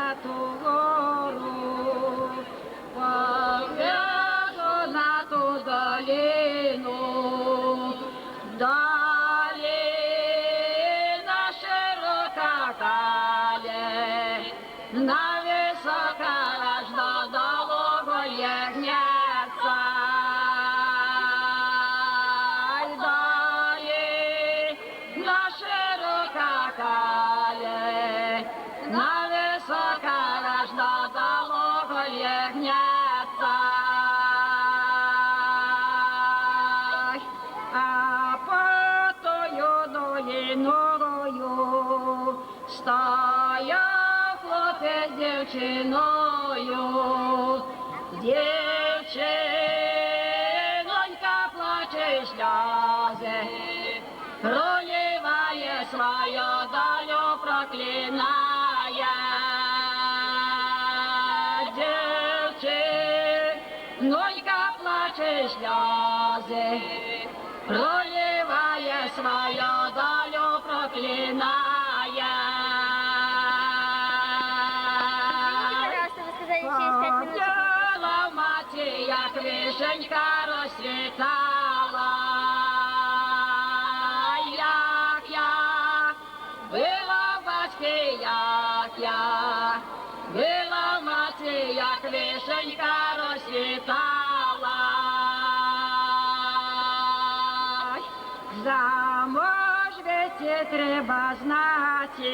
на ту гору, погляжу на ту долину, долина широка далее, на высока аж до дологое гнется. Долина широка далее, на высока аж до дологое гнется. А по тою долиною стояв хлопець з дівчиною, дівчинонька плаче сльози, проливає свою долю, проклинає. Дівчинонька плаче сльози, проливає свою долю, проклинає. Пожалуйста, вы сказали через 5 минут. Поділа в маті, як вишенька розцвітала, як я била в батьки, як я била в маті, як вишенька розцвітала. Замуж вийти треба знати,